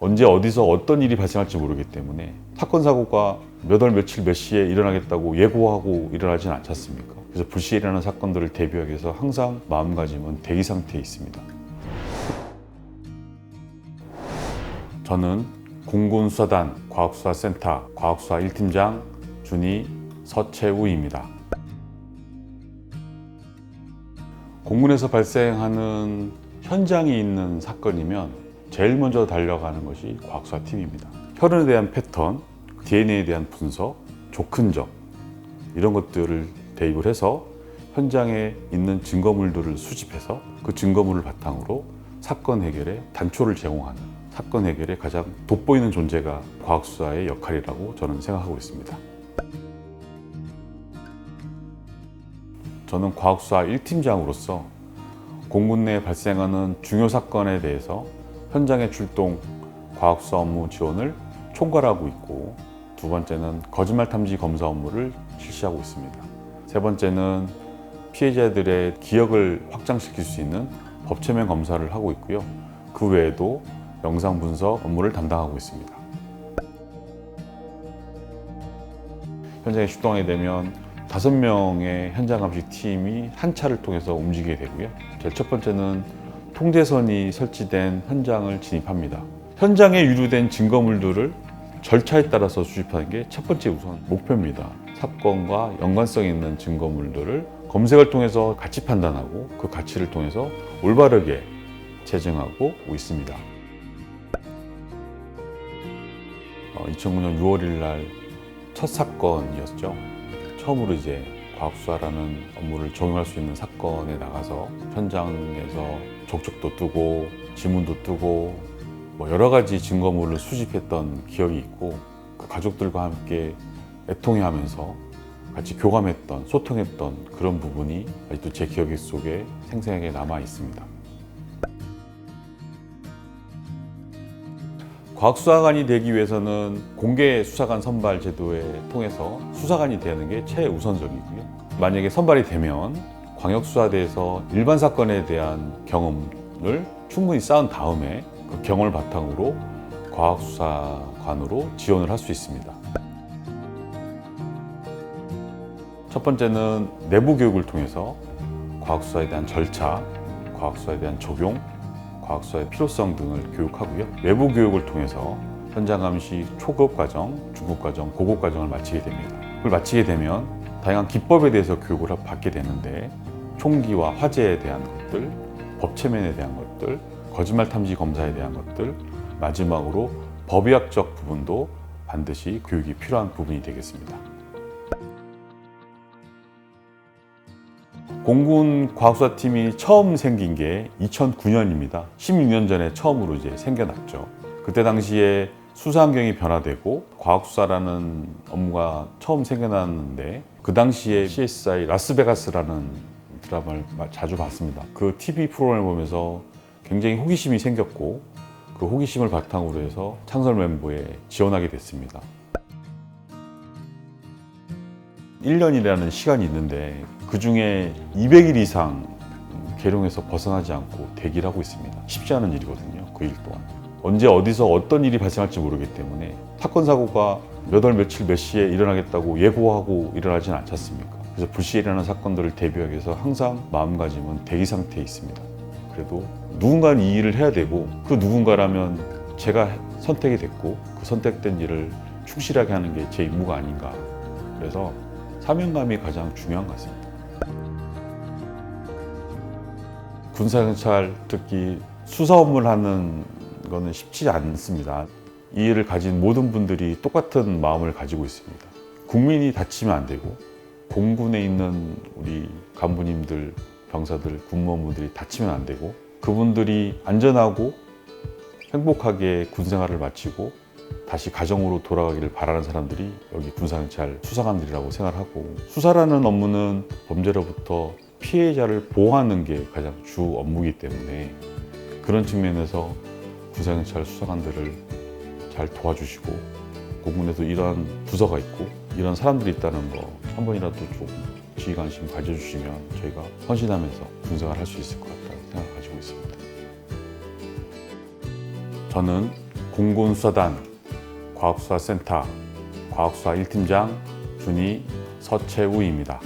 언제 어디서 어떤 일이 발생할지 모르기 때문에 사건 사고가 몇 월 며칠 몇 시에 일어나겠다고 예고하고 일어나지는 않지 않습니까? 그래서 불시에 일어나는 사건들을 대비하기 위해서 항상 마음가짐은 대기 상태에 있습니다. 저는 공군수사단 과학수사센터 과학수사 1팀장 준이 서채우입니다. 공군에서 발생하는 현장이 있는 사건이면 제일 먼저 달려가는 것이 과학수사팀입니다. 혈흔에 대한 패턴, DNA에 대한 분석, 조큰적 이런 것들을 대입을 해서 현장에 있는 증거물들을 수집해서 그 증거물을 바탕으로 사건 해결에 단초를 제공하는 사건 해결에 가장 돋보이는 존재가 과학수사의 역할이라고 저는 생각하고 있습니다. 저는 과학수사 1팀장으로서 공군 내에 발생하는 중요 사건에 대해서 현장에 출동 과학수사 업무 지원을 총괄하고 있고, 두 번째는 거짓말 탐지 검사 업무를 실시하고 있습니다. 세 번째는 피해자들의 기억을 확장시킬 수 있는 법체면 검사를 하고 있고요. 그 외에도 영상 분석 업무를 담당하고 있습니다. 현장에 출동하게 되면 5명의 현장 감식 팀이 한 차를 통해서 움직이게 되고요. 제일 첫 번째는 통제선이 설치된 현장을 진입합니다. 현장에 유류된 증거물들을 절차에 따라서 수집하는 게 첫 번째 우선 목표입니다. 사건과 연관성 있는 증거물들을 검색을 통해서 가치 판단하고 그 가치를 통해서 올바르게 재증하고 있습니다. 2009년 6월 1일 날 첫 사건이었죠. 처음으로 이제 과학수사라는 업무를 적용할 수 있는 사건에 나가서 현장에서 족적도 뜨고 지문도 뜨고 여러 가지 증거물을 수집했던 기억이 있고, 그 가족들과 함께 애통해하면서 같이 교감했던, 소통했던 그런 부분이 아직도 제 기억 속에 생생하게 남아 있습니다. 과학수사관이 되기 위해서는 공개 수사관 선발 제도에 통해서 수사관이 되는 게 최우선적이고요. 만약에 선발이 되면 광역수사대에서 일반 사건에 대한 경험을 충분히 쌓은 다음에 그 경험을 바탕으로 과학수사관으로 지원을 할 수 있습니다. 첫 번째는 내부 교육을 통해서 과학수사에 대한 절차, 과학수사에 대한 적용, 과학수사의 필요성 등을 교육하고요. 외부 교육을 통해서 현장 감시 초급 과정, 중급 과정, 고급 과정을 마치게 됩니다. 그걸 마치게 되면 다양한 기법에 대해서 교육을 받게 되는데, 총기와 화재에 대한 것들, 법체면에 대한 것들, 거짓말 탐지 검사에 대한 것들, 마지막으로 법의학적 부분도 반드시 교육이 필요한 부분이 되겠습니다. 공군 과학수사팀이 처음 생긴 게 2009년입니다. 16년 전에 처음으로 이제 생겨났죠. 그때 당시에 수사 환경이 변화되고 과학수사라는 업무가 처음 생겨났는데, 그 당시에 CSI 라스베가스라는 드라마를 자주 봤습니다. 그 TV 프로그램을 보면서 굉장히 호기심이 생겼고, 그 호기심을 바탕으로 해서 창설 멤버에 지원하게 됐습니다. 1년이라는 시간이 있는데 그 중에 200일 이상 계룡에서 벗어나지 않고 대기를 하고 있습니다. 쉽지 않은 일이거든요. 그 일 동안 언제 어디서 어떤 일이 발생할지 모르기 때문에 사건 사고가 몇 월 며칠 몇 시에 일어나겠다고 예고하고 일어나지는 않지 않습니까? 그래서 불시에 일어나는 사건들을 대비하기 위해서 항상 마음가짐은 대기 상태에 있습니다. 그래도 누군가는 이 일을 해야 되고, 그 누군가라면 제가 선택이 됐고 그 선택된 일을 충실하게 하는 게 제 임무가 아닌가. 그래서 사명감이 가장 중요한 것 같습니다. 군사경찰, 특히 수사 업무를 하는 거는 쉽지 않습니다. 이 일을 가진 모든 분들이 똑같은 마음을 가지고 있습니다. 국민이 다치면 안 되고, 공군에 있는 우리 간부님들, 병사들, 군무원분들이 다치면 안 되고, 그분들이 안전하고 행복하게 군생활을 마치고 다시 가정으로 돌아가기를 바라는 사람들이 여기 군사경찰 수사관들이라고 생각하고, 수사라는 업무는 범죄로부터 피해자를 보호하는 게 가장 주 업무이기 때문에 그런 측면에서 군사경찰 수사관들을 잘 도와주시고, 공군에도 이러한 부서가 있고 이런 사람들이 있다는 거 한 번이라도 좀 지휘 관심 가져주시면 저희가 헌신하면서 군생활 할 수 있을 것 같다는 생각을 가지고 있습니다. 저는 공군수사단 과학수사센터 과학수사 1팀장 준이 서채우입니다.